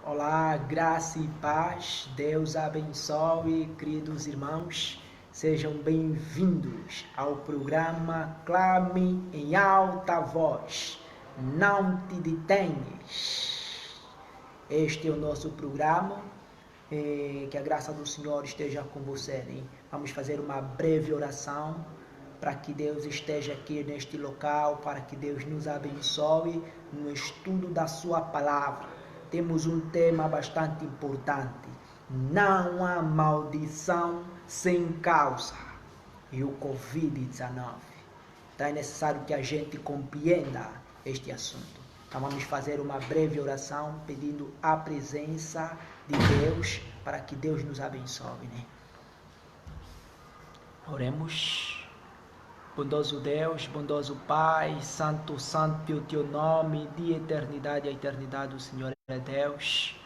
Olá, graça e paz, Deus abençoe, queridos irmãos, sejam bem-vindos ao programa Clame em Alta Voz, não te detenhas. Este é o nosso programa, que a graça do Senhor esteja com você, né? Vamos fazer uma breve oração para que Deus esteja aqui neste local, para que Deus nos abençoe no estudo da sua palavra. Temos um tema bastante importante: não há maldição sem causa, e o Covid-19. Então é necessário que a gente compreenda este assunto. Então vamos fazer uma breve oração pedindo a presença de Deus para que Deus nos abençoe, né? Oremos. Bondoso Deus, bondoso Pai, santo, santo é o teu nome, de eternidade a eternidade o Senhor é Deus.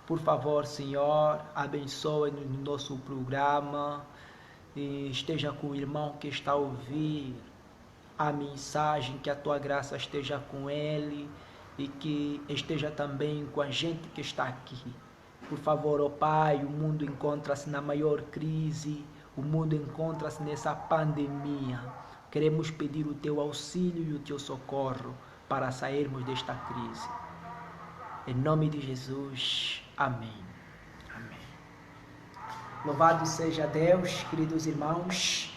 Por favor, Senhor, abençoe-nos no nosso programa e esteja com o irmão que está a ouvir a mensagem, que a tua graça esteja com ele e que esteja também com a gente que está aqui. Por favor, ó Pai, o mundo encontra-se na maior crise, o mundo encontra-se nessa pandemia. Queremos pedir o teu auxílio e o teu socorro para sairmos desta crise. Em nome de Jesus, amém. Amém. Louvado seja Deus, queridos irmãos.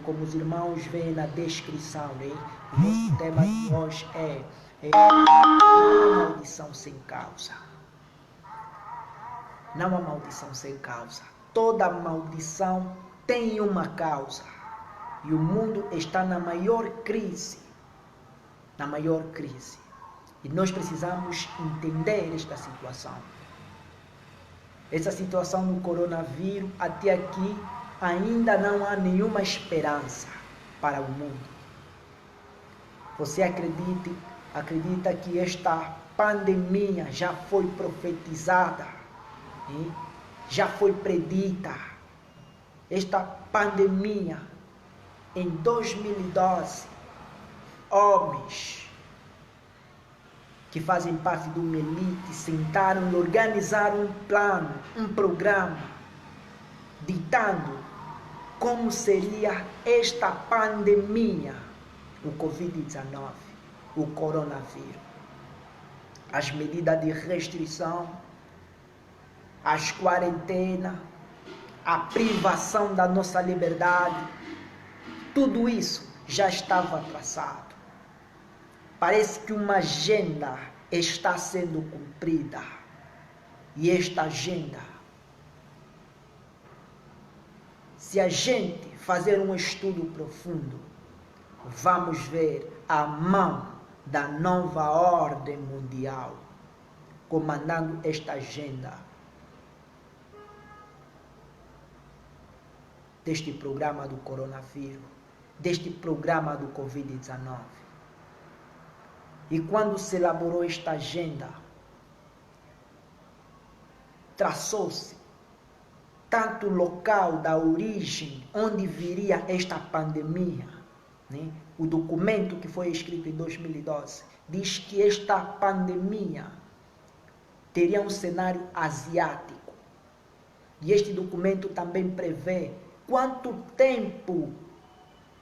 Como os irmãos veem na descrição, né? O nosso tema de hoje é não há maldição sem causa. Não há maldição sem causa. Toda maldição tem uma causa. E o mundo está na maior crise. Na maior crise. E nós precisamos entender esta situação. Essa situação do coronavírus, até aqui, ainda não há nenhuma esperança para o mundo. Você acredita que esta pandemia já foi profetizada? Já foi predita? Esta pandemia, em 2012, homens que fazem parte de uma elite sentaram e organizaram um plano, um programa, ditando como seria esta pandemia, o Covid-19, o coronavírus. As medidas de restrição, as quarentenas, a privação da nossa liberdade, tudo isso já estava traçado. Parece que uma agenda está sendo cumprida. E esta agenda, se a gente fazer um estudo profundo, vamos ver a mão da nova ordem mundial comandando esta agenda deste programa do coronavírus, deste programa do Covid-19. E quando se elaborou esta agenda, traçou-se tanto o local da origem onde viria esta pandemia, né? O documento que foi escrito em 2012 diz que esta pandemia teria um cenário asiático. E este documento também prevê quanto tempo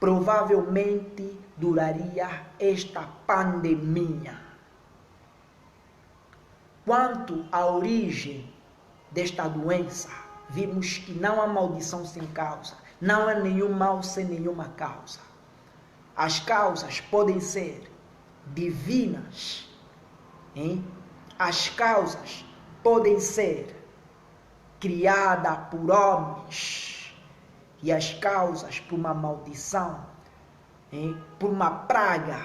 provavelmente duraria esta pandemia. Quanto à origem desta doença, vimos que não há maldição sem causa, não há nenhum mal sem nenhuma causa. As causas podem ser divinas, hein? As causas podem ser criadas por homens, e as causas por uma maldição, por uma praga,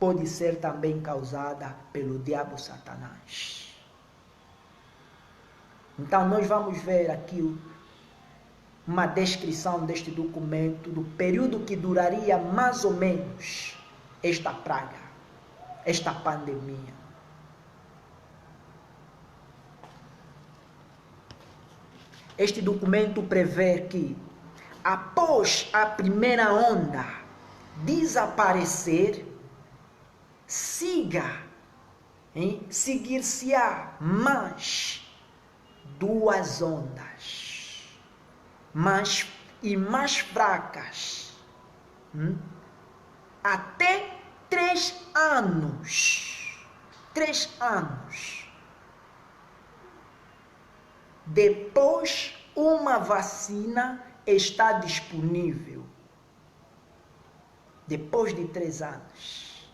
pode ser também causada pelo diabo Satanás. Então nós vamos ver aqui uma descrição deste documento, do período que duraria mais ou menos esta praga, esta pandemia. Este documento prevê que, após a primeira onda desaparecer, siga seguir-se-á mais 2 ondas, mais fracas, até 3 anos. 3 anos. Depois, uma vacina está disponível. Depois de 3 anos.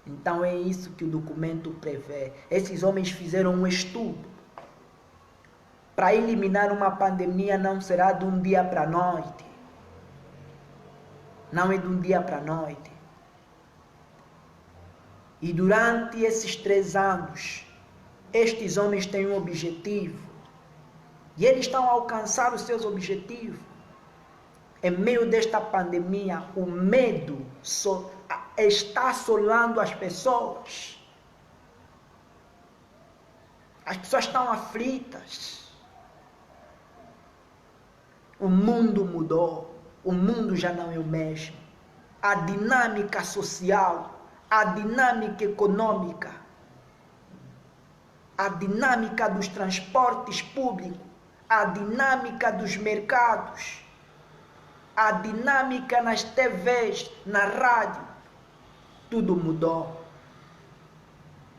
Então é isso que o documento prevê. Esses homens fizeram um estudo. Para eliminar uma pandemia não será de um dia para a noite. Não é de um dia para a noite. E durante esses 3 anos, estes homens têm um objetivo. E eles estão a alcançar os seus objetivos. Em meio desta pandemia, o medo está assolando as pessoas. As pessoas estão aflitas. O mundo mudou. O mundo já não é o mesmo. A dinâmica social, a dinâmica econômica, a dinâmica dos transportes públicos, a dinâmica dos mercados, a dinâmica nas TVs, na rádio, tudo mudou.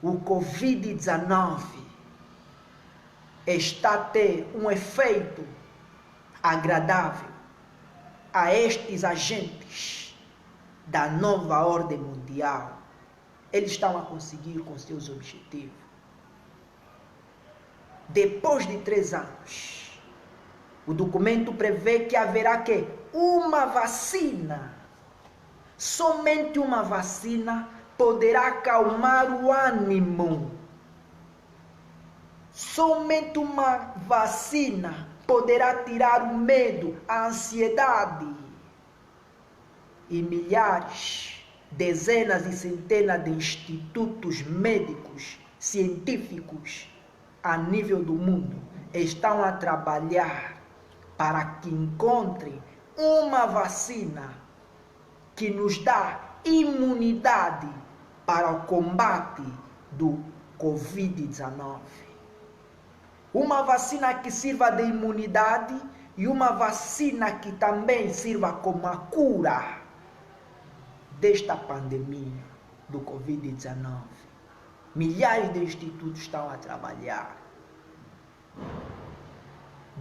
O Covid-19 está a ter um efeito agradável a estes agentes da nova ordem mundial. Eles estão a conseguir com seus objetivos. Depois de 3 anos, o documento prevê que haverá uma vacina. Somente uma vacina poderá acalmar o ânimo. Somente uma vacina poderá tirar o medo, a ansiedade. E milhares, dezenas e centenas de institutos médicos, científicos, a nível do mundo, estão a trabalhar para que encontrem uma vacina que nos dá imunidade para o combate do Covid-19. Uma vacina que sirva de imunidade e uma vacina que também sirva como a cura desta pandemia do Covid-19. Milhares de institutos estão a trabalhar.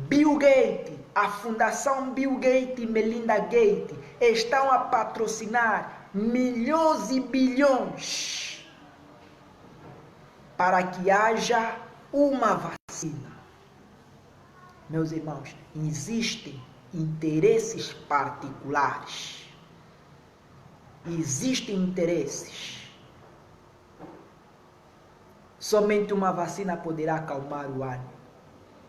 Bill Gates, a Fundação Bill Gates e Melinda Gates estão a patrocinar milhões e bilhões para que haja uma vacina. Meus irmãos, existem interesses particulares. Existem interesses. Somente uma vacina poderá acalmar o ânimo.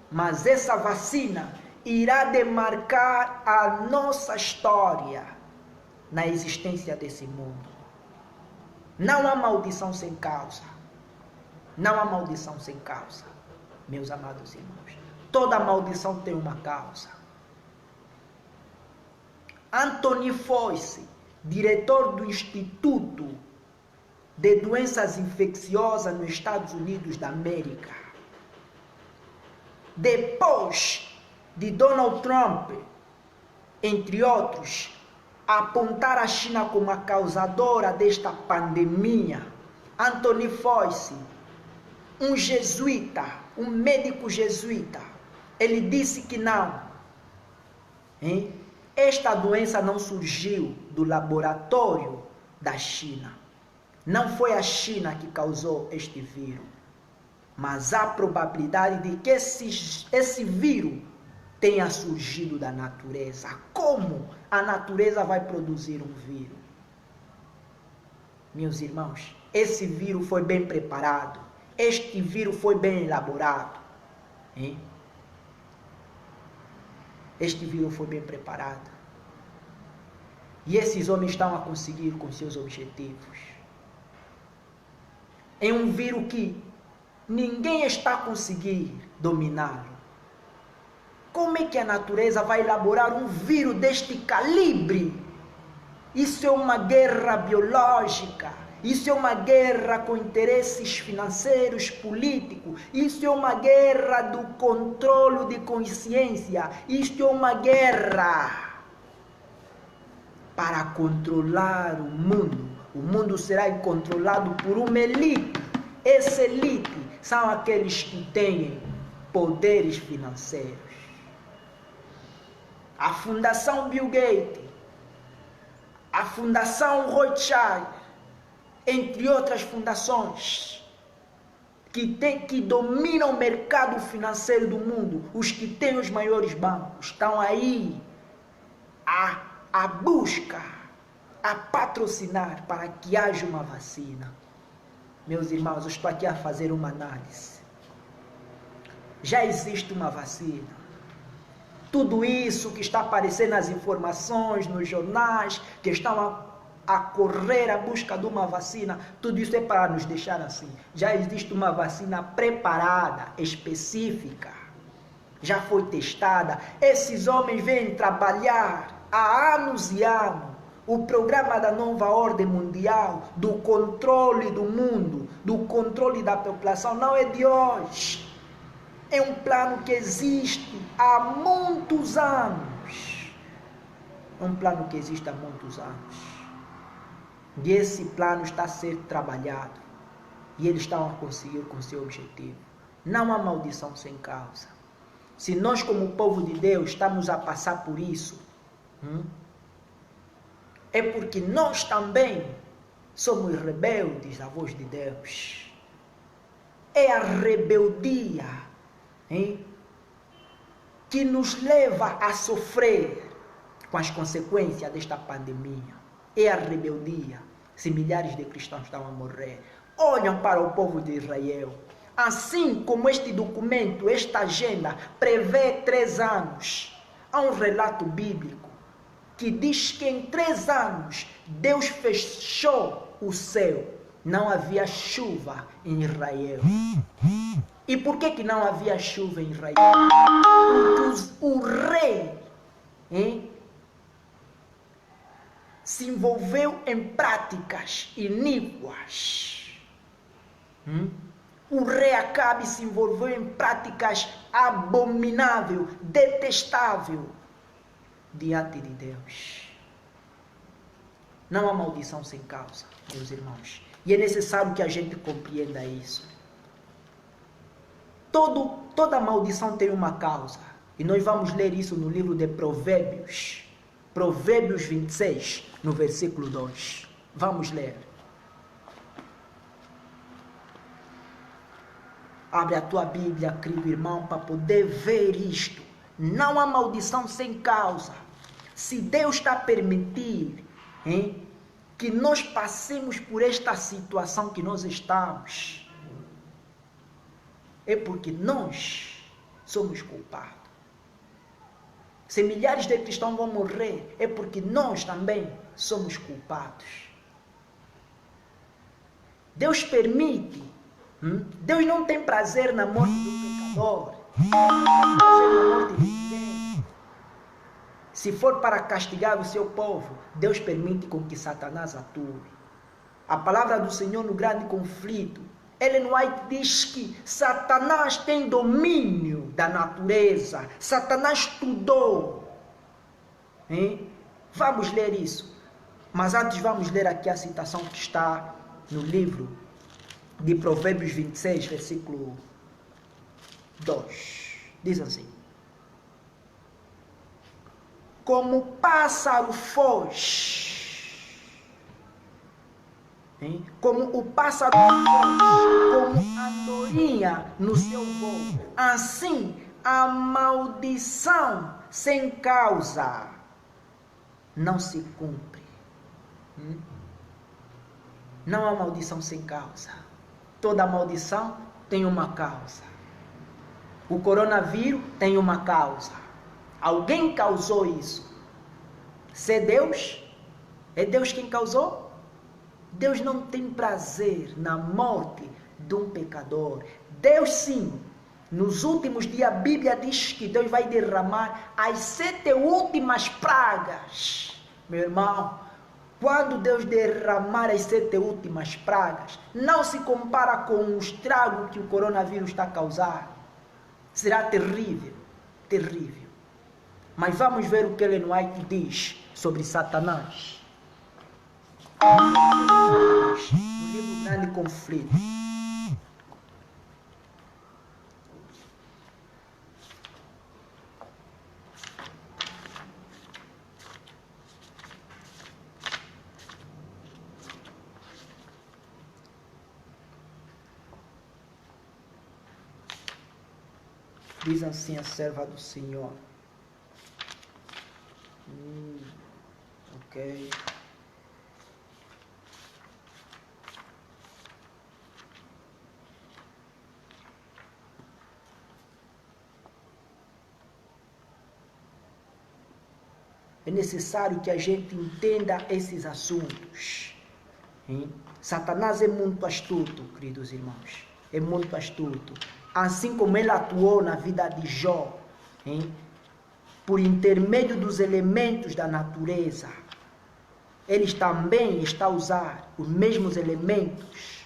Mas essa vacina irá demarcar a nossa história na existência desse mundo. Não há maldição sem causa. Não há maldição sem causa, meus amados irmãos. Toda maldição tem uma causa. Anthony Fauci, diretor do Instituto de Doenças Infecciosas nos Estados Unidos da América, depois de Donald Trump, entre outros, apontar a China como a causadora desta pandemia, Anthony Fauci, um jesuíta, um médico jesuíta, ele disse que não. Esta doença não surgiu do laboratório da China. Não foi a China que causou este vírus. Mas há probabilidade de que esse vírus tenha surgido da natureza. Como a natureza vai produzir um vírus? Meus irmãos, esse vírus foi bem preparado. Este vírus foi bem elaborado. Este vírus foi bem preparado. E esses homens estão a conseguir com seus objetivos. É um vírus que ninguém está a conseguir dominá-lo. Como é que a natureza vai elaborar um vírus deste calibre? Isso é uma guerra biológica. Isso é uma guerra com interesses financeiros, políticos. Isso é uma guerra do controle de consciência. Isto é uma guerra para controlar o mundo. O mundo será controlado por uma elite. Essa elite são aqueles que têm poderes financeiros. A Fundação Bill Gates, a Fundação Rothschild, entre outras fundações que dominam o mercado financeiro do mundo, os que têm os maiores bancos, estão aí a busca, a patrocinar para que haja uma vacina. Meus irmãos, eu estou aqui a fazer uma análise. Já existe uma vacina. Tudo isso que está aparecendo nas informações, nos jornais, que estão a correr à busca de uma vacina, tudo isso é para nos deixar assim. Já existe uma vacina preparada, específica, já foi testada. Esses homens vêm trabalhar há anos e anos. O programa da nova ordem mundial, do controle do mundo, do controle da população, não é de hoje. É um plano que existe há muitos anos. É um plano que existe há muitos anos. E esse plano está a ser trabalhado. E eles estão a conseguir com seu objetivo. Não há maldição sem causa. Se nós, como povo de Deus, estamos a passar por isso, é porque nós também somos rebeldes à voz de Deus. É a rebeldia que nos leva a sofrer com as consequências desta pandemia. É a rebeldia. Se milhares de cristãos estão a morrer, olham para o povo de Israel. Assim como este documento, esta agenda, prevê 3 anos, há um relato bíblico que diz que em 3 anos Deus fechou o céu. Não havia chuva em Israel. E por que não havia chuva em Israel? Porque o rei se envolveu em práticas iníquas. O rei Acabe se envolveu em práticas abomináveis, detestáveis diante de Deus. Não há maldição sem causa, meus irmãos. E é necessário que a gente compreenda isso. Toda maldição tem uma causa. E nós vamos ler isso no livro de Provérbios. Provérbios 26, no versículo 2. Vamos ler. Abre a tua Bíblia, querido irmão, para poder ver isto. Não há maldição sem causa. Se Deus está a permitir que nós passemos por esta situação que nós estamos, é porque nós somos culpados. Se milhares de cristãos vão morrer, é porque nós também somos culpados. Deus permite. Deus não tem prazer na morte do pecador. Não tem prazer na morte de ninguém. Se for para castigar o seu povo, Deus permite com que Satanás atue. A palavra do Senhor no grande conflito, Ellen White diz que Satanás tem domínio da natureza. Satanás estudou. Vamos ler isso. Mas antes vamos ler aqui a citação que está no livro de Provérbios 26, versículo 2. Diz assim: como pássaro foge, como o pássaro foge, como a andorinha no seu voo, assim a maldição sem causa não se cumpre. Não há maldição sem causa. Toda maldição tem uma causa. O coronavírus tem uma causa. Alguém causou isso. Se é Deus? É Deus quem causou? Deus não tem prazer na morte de um pecador. Deus sim. Nos últimos dias a Bíblia diz que Deus vai derramar as 7 últimas pragas. Meu irmão, quando Deus derramar as 7 últimas pragas, não se compara com o estrago que o coronavírus está a causar. Será terrível, terrível. Mas vamos ver o que Ellen White diz sobre Satanás. No livro Grande Conflito. Diz assim a serva do Senhor. Ok. É necessário que a gente entenda esses assuntos. Hein? Satanás é muito astuto, queridos irmãos. É muito astuto. Assim como ele atuou na vida de Jó, hein? Por intermédio dos elementos da natureza, ele também está a usar os mesmos elementos,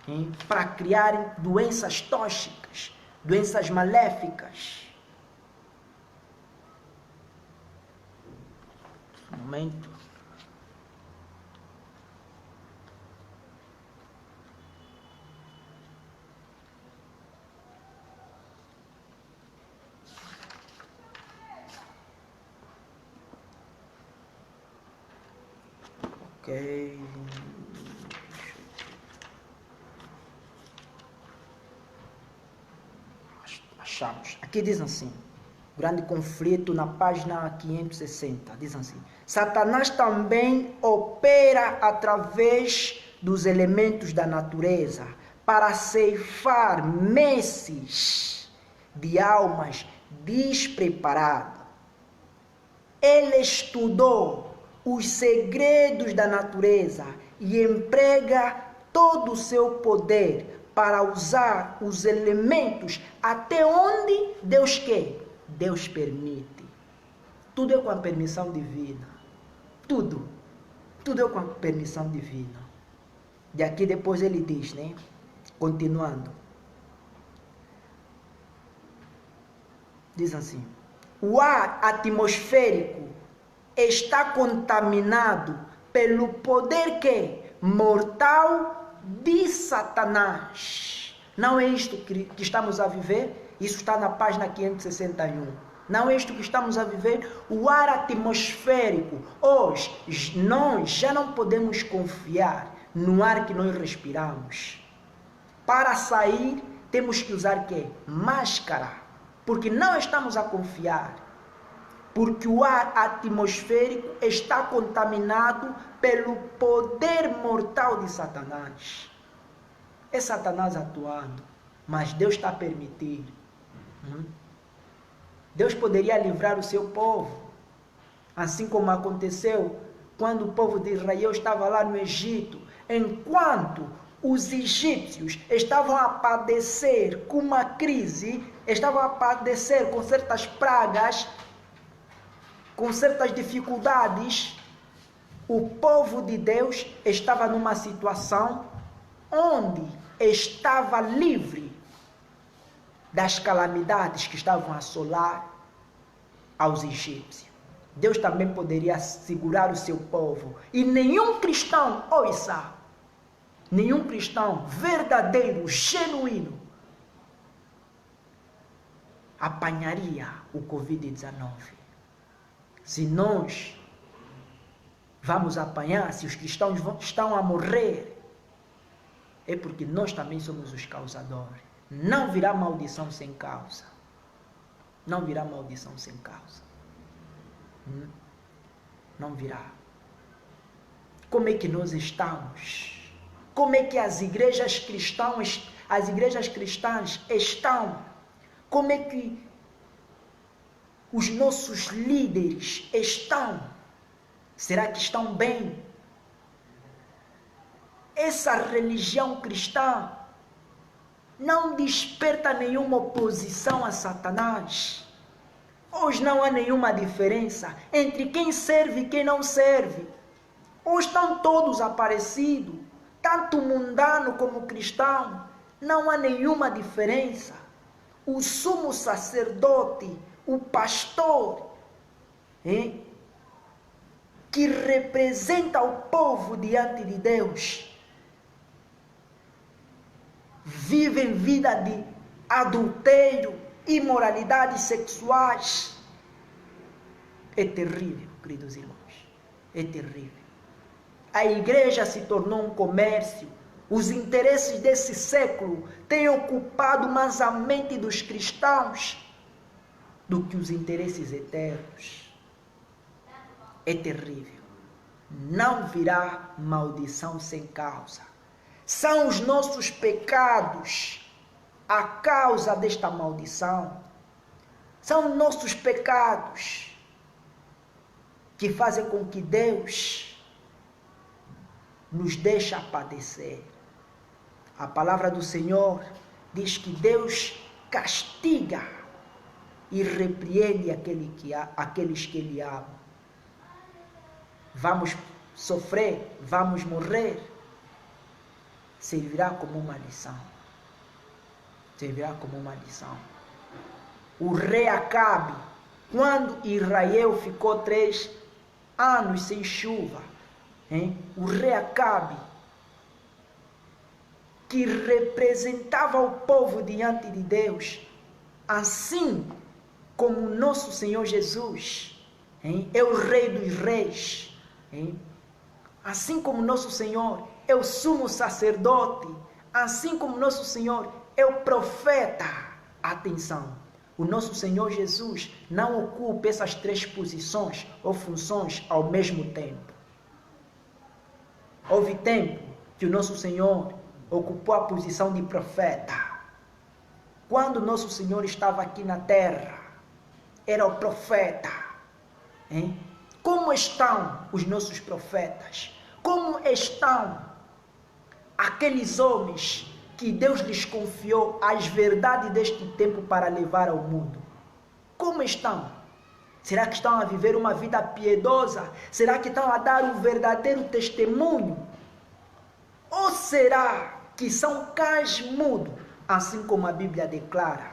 hein? Para criar doenças tóxicas, doenças maléficas. Um momento. Ok. Achamos. Aqui diz assim. Grande Conflito, na página 560. Diz assim. Satanás também opera através dos elementos da natureza para ceifar messes de almas despreparadas. Ele estudou os segredos da natureza e emprega todo o seu poder para usar os elementos até onde Deus quer. Deus permite. Tudo é com a permissão divina. Tudo é com a permissão divina. E aqui depois ele diz, né? Continuando. Diz assim. O ar atmosférico está contaminado pelo poder que mortal de Satanás. Não é isto que estamos a viver? Isso está na página 561. Não é isto que estamos a viver? O ar atmosférico. Hoje, nós já não podemos confiar no ar que nós respiramos. Para sair, temos que usar quê? Máscara. Porque não estamos a confiar. Porque o ar atmosférico está contaminado pelo poder mortal de Satanás. É Satanás atuando, mas Deus está a permitir. Deus poderia livrar o seu povo, assim como aconteceu quando o povo de Israel estava lá no Egito, enquanto os egípcios estavam a padecer com uma crise, estavam a padecer com certas pragas, com certas dificuldades. O povo de Deus estava numa situação onde estava livre das calamidades que estavam a assolar aos egípcios. Deus também poderia segurar o seu povo. E nenhum cristão, ouça, nenhum cristão verdadeiro, genuíno, apanharia o Covid-19. Se nós vamos apanhar, se os cristãos estão a morrer, é porque nós também somos os causadores. Não virá maldição sem causa. Não virá maldição sem causa. Não virá. Como é que nós estamos? Como é que as igrejas cristãs estão? Como é que os nossos líderes estão? Será que estão bem? Essa religião cristã não desperta nenhuma oposição a Satanás. Hoje não há nenhuma diferença entre quem serve e quem não serve. Ou estão todos aparecidos, tanto mundano como cristão, não há nenhuma diferença. O sumo sacerdote, o pastor, que representa o povo diante de Deus, vivem vida de adultério, imoralidades sexuais. É terrível, queridos irmãos, é terrível. A igreja se tornou um comércio. Os interesses desse século têm ocupado mais a mente dos cristãos do que os interesses eternos. É terrível. Não virá maldição sem causa. São os nossos pecados a causa desta maldição. São nossos pecados que fazem com que Deus nos deixe padecer. A palavra do Senhor diz que Deus castiga e repreende aqueles que Ele ama. Vamos sofrer, vamos morrer, servirá como uma lição. Servirá como uma lição. O rei Acabe, quando Israel ficou 3 anos sem chuva, o rei Acabe, que representava o povo diante de Deus, assim como o nosso Senhor Jesus, é o Rei dos Reis, assim como nosso Senhor é o sumo sacerdote, assim como nosso Senhor é o profeta. Atenção, o nosso Senhor Jesus não ocupa essas 3 posições ou funções ao mesmo tempo. Houve tempo que o nosso Senhor ocupou a posição de profeta. Quando nosso Senhor estava aqui na terra, era o profeta. Como estão os nossos profetas? Como estão aqueles homens que Deus lhes confiou as verdades deste tempo para levar ao mundo? Como estão? Será que estão a viver uma vida piedosa? Será que estão a dar um verdadeiro testemunho? Ou será que são cães mudos, assim como a Bíblia declara?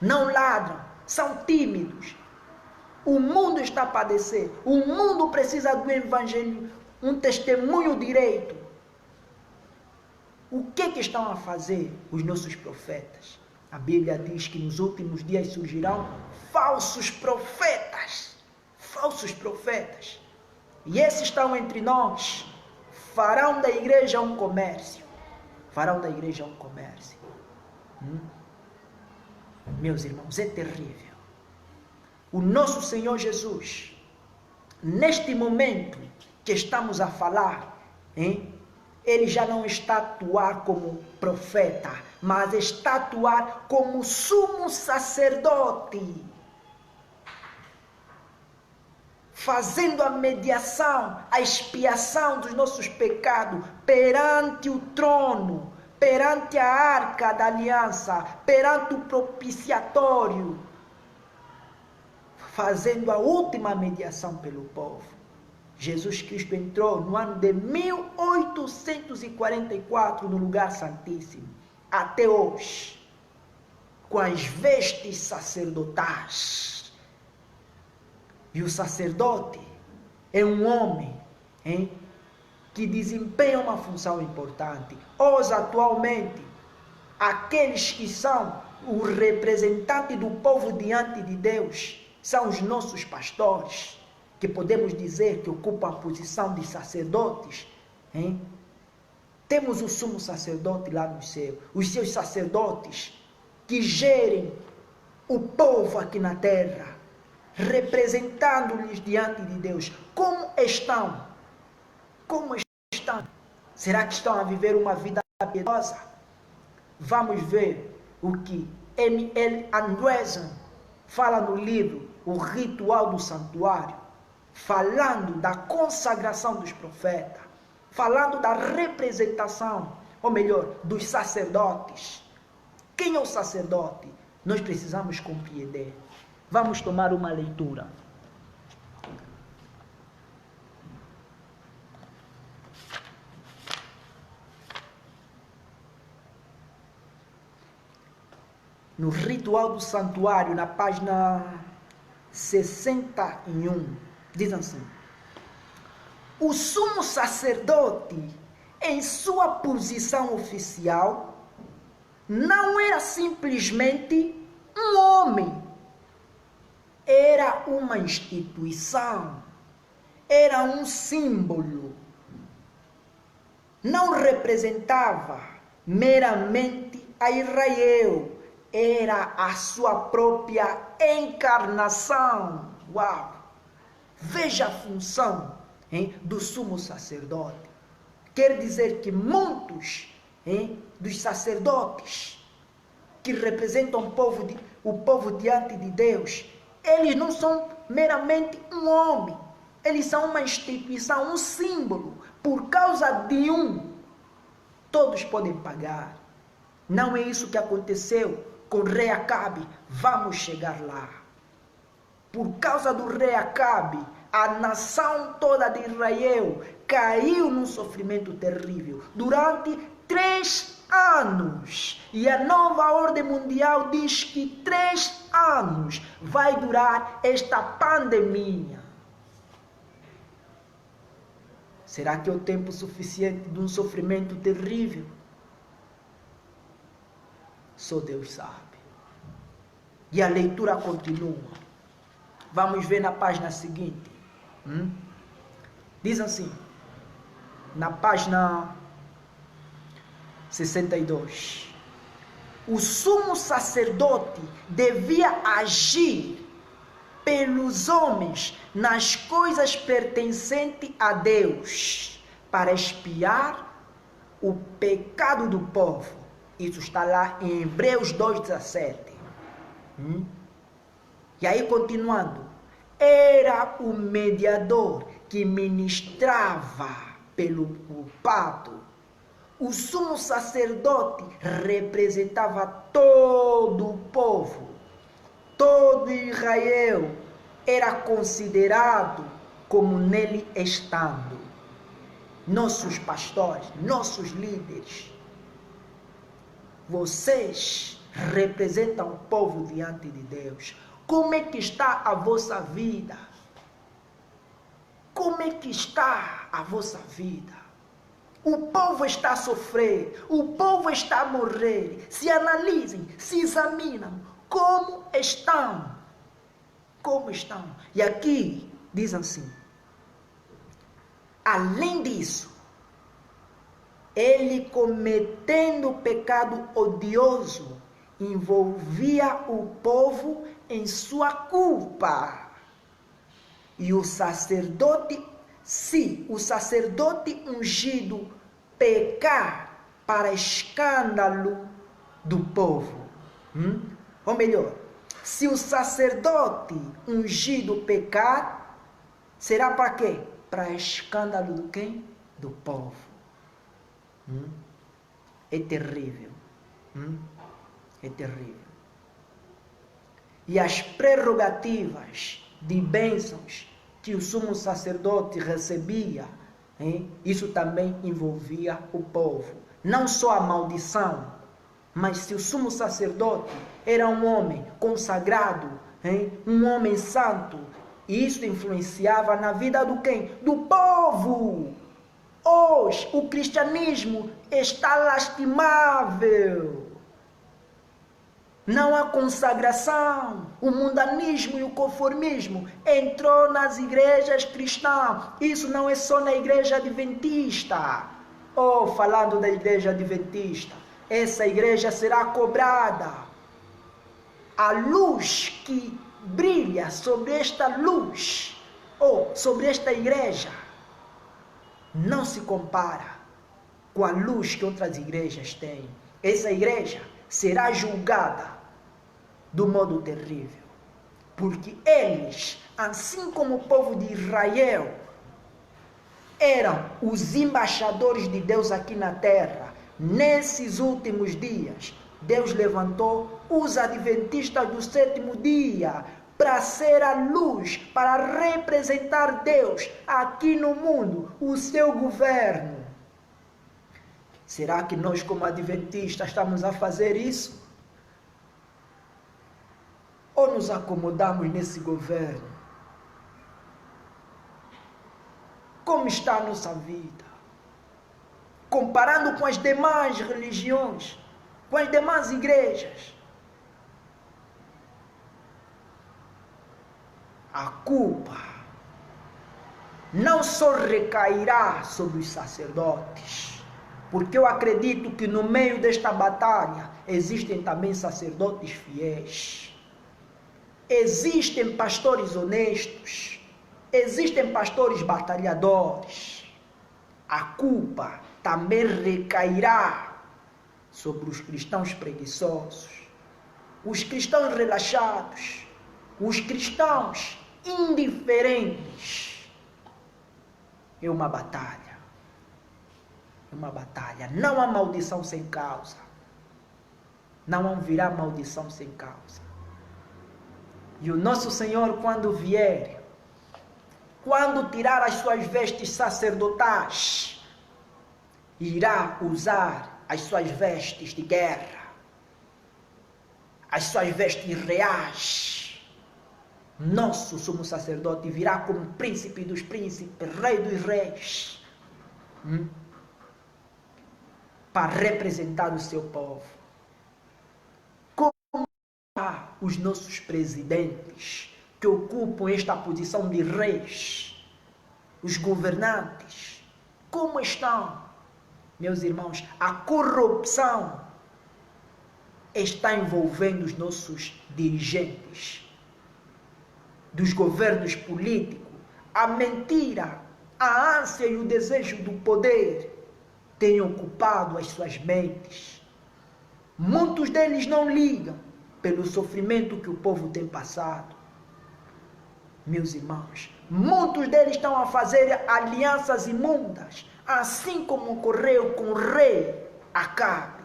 Não ladram, são tímidos. O mundo está a padecer. O mundo precisa do evangelho, um testemunho direito. O que estão a fazer os nossos profetas? A Bíblia diz que nos últimos dias surgirão falsos profetas. Falsos profetas. E esses estão entre nós. Farão da igreja um comércio. Farão da igreja um comércio. Meus irmãos, é terrível. O nosso Senhor Jesus, neste momento que estamos a falar, Ele já não está a atuar como profeta, mas está a atuar como sumo sacerdote, fazendo a mediação, a expiação dos nossos pecados perante o trono, perante a arca da aliança, perante o propiciatório, fazendo a última mediação pelo povo. Jesus Cristo entrou no ano de 1844 no lugar santíssimo, até hoje, com as vestes sacerdotais. E o sacerdote é um homem que desempenha uma função importante. Hoje, atualmente, aqueles que são o representante do povo diante de Deus são os nossos pastores, que podemos dizer que ocupam a posição de sacerdotes. Temos o sumo sacerdote lá no céu, os seus sacerdotes que gerem o povo aqui na terra, representando-lhes diante de Deus. Como estão? Como estão? Será que estão a viver uma vida piedosa? Vamos ver o que M.L. Andreasen fala no livro O Ritual do Santuário, falando da consagração dos profetas, falando da representação, ou melhor, dos sacerdotes. Quem é o sacerdote? Nós precisamos compreender. Vamos tomar uma leitura. no ritual do santuário, na página 61, diz assim: o sumo sacerdote, em sua posição oficial, não era simplesmente um homem, era uma instituição, era um símbolo. Não representava meramente a Israel, era a sua própria encarnação. Uau! Veja a função do sumo sacerdote. Quer dizer que muitos dos sacerdotes que representam o povo diante de Deus, eles não são meramente um homem, eles são uma instituição, um símbolo. Por causa de um, todos podem pagar. Não é isso que aconteceu com o rei Acabe. Vamos chegar lá. Por causa do rei Acabe, a nação toda de Israel caiu num sofrimento terrível durante 3 anos. E a nova ordem mundial diz que 3 anos vai durar esta pandemia. Será que é o tempo suficiente de um sofrimento terrível? Só Deus sabe. E a leitura continua. Vamos ver na página seguinte. Diz assim, na página 62. O sumo sacerdote devia agir pelos homens nas coisas pertencentes a Deus, para expiar o pecado do povo. Isso está lá em Hebreus 2,17. E aí, continuando, era o mediador que ministrava pelo culpado. O sumo sacerdote representava todo o povo. Todo Israel era considerado como nele estando. Nossos pastores, nossos líderes, vocês representam o povo diante de Deus. Como é que está a vossa vida? Como é que está a vossa vida? O povo está a sofrer, o povo está a morrer. Se analisem, se examinam. Como estão? Como estão? E aqui diz assim: além disso, ele cometendo pecado odioso, envolvia o povo em sua culpa. E o sacerdote, se o sacerdote ungido pecar para escândalo do povo, ou melhor, se o sacerdote ungido pecar, será para quê? Para escândalo do quem? Do povo. É terrível. É terrível. E as prerrogativas de bênçãos que o sumo sacerdote recebia, isso também envolvia o povo. Não só a maldição, mas se o sumo sacerdote era um homem consagrado, um homem santo, isso influenciava na vida do quem? Do povo. Hoje o cristianismo está lastimável. Não há consagração. O mundanismo e o conformismo entrou nas igrejas cristãs. Isso não é só na igreja adventista. Falando da igreja adventista, essa igreja será cobrada. A luz que brilha sobre esta luz, sobre esta igreja, não se compara com a luz que outras igrejas têm. Essa igreja será julgada do modo terrível, porque eles, assim como o povo de Israel, eram os embaixadores de Deus aqui na terra. Nesses últimos dias, Deus levantou os adventistas do 7º dia para ser a luz, para representar Deus aqui no mundo, o seu governo. Será que nós, como adventistas, estamos a fazer isso? ou nos acomodamos nesse governo? Como está a nossa vida? Comparando com as demais religiões, com as demais igrejas. A culpa não só recairá sobre os sacerdotes, porque eu acredito que no meio desta batalha existem também sacerdotes fiéis, existem pastores honestos, existem pastores batalhadores. A culpa também recairá sobre os cristãos preguiçosos, os cristãos relaxados, os cristãos indiferentes. É uma batalha. É uma batalha. Não há maldição sem causa. Não virá maldição sem causa. E o nosso Senhor, quando vier, quando tirar as suas vestes sacerdotais, irá usar as suas vestes de guerra, as suas vestes reais. Nosso sumo sacerdote virá como príncipe dos príncipes, rei dos reis, para representar o seu povo. Como os nossos presidentes que ocupam esta posição de reis, os governantes, como estão? Meus irmãos, a corrupção está envolvendo os nossos dirigentes dos governos políticos. A mentira, a ânsia e o desejo do poder têm ocupado as suas mentes. Muitos deles não ligam pelo sofrimento que o povo tem passado. Meus irmãos, muitos deles estão a fazer alianças imundas, assim como ocorreu com o rei Acabe.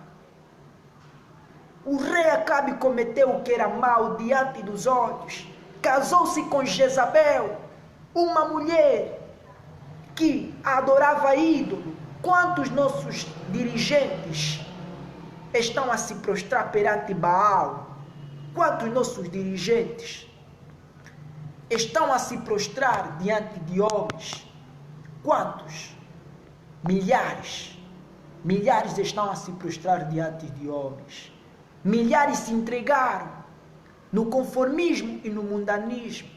O rei Acabe cometeu o que era mal diante dos olhos. Casou-se com Jezabel, uma mulher que adorava ídolo. Quantos nossos dirigentes estão a se prostrar perante Baal? Quantos nossos dirigentes estão a se prostrar diante de homens? Quantos? Milhares. Milhares estão a se prostrar diante de homens. Milhares se entregaram no conformismo e no mundanismo.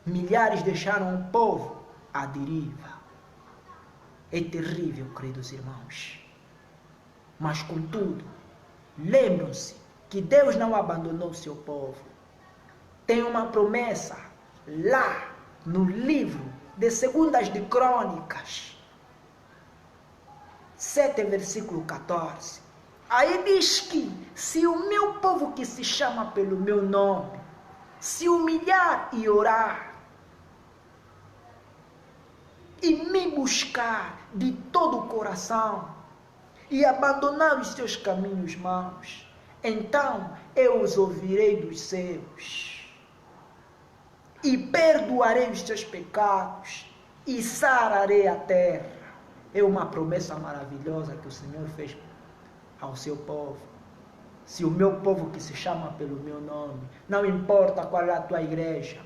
Milhares deixaram o povo à deriva. É terrível, queridos irmãos. Mas, contudo, lembram-se que Deus não abandonou o seu povo. Tem uma promessa lá no livro de 2 de Crônicas, 7, versículo 14. Aí diz que se o meu povo que se chama pelo meu nome se humilhar e orar e me buscar de todo o coração e abandonar os seus caminhos maus, então eu os ouvirei dos céus e perdoarei os seus pecados e sararei a terra. É uma promessa maravilhosa que o Senhor fez ao seu povo. Se o meu povo que se chama pelo meu nome, não importa qual é a tua igreja,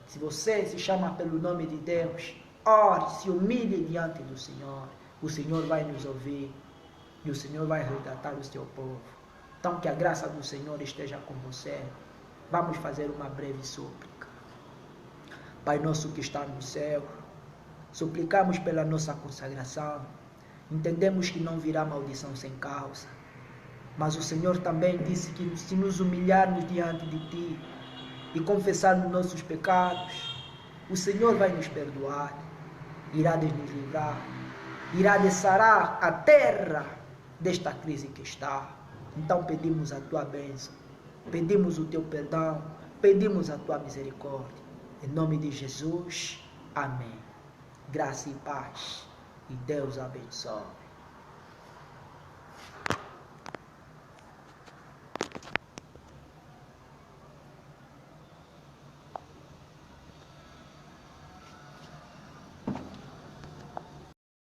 se você se chama pelo nome de Deus, ore, se humilhe diante do Senhor, o Senhor vai nos ouvir e o Senhor vai resgatar o seu povo. Então que a graça do Senhor esteja com você. Vamos fazer uma breve súplica. Pai nosso que está no céu, suplicamos pela nossa consagração. Entendemos que não virá maldição sem causa, mas o Senhor também disse que se nos humilharmos diante de Ti e confessarmos nossos pecados, o Senhor vai nos perdoar, irá nos livrar, irá sarar a terra desta crise que está. Então pedimos a Tua bênção, pedimos o Teu perdão, pedimos a Tua misericórdia. Em nome de Jesus, amém. Graça e paz. E Deus abençoe.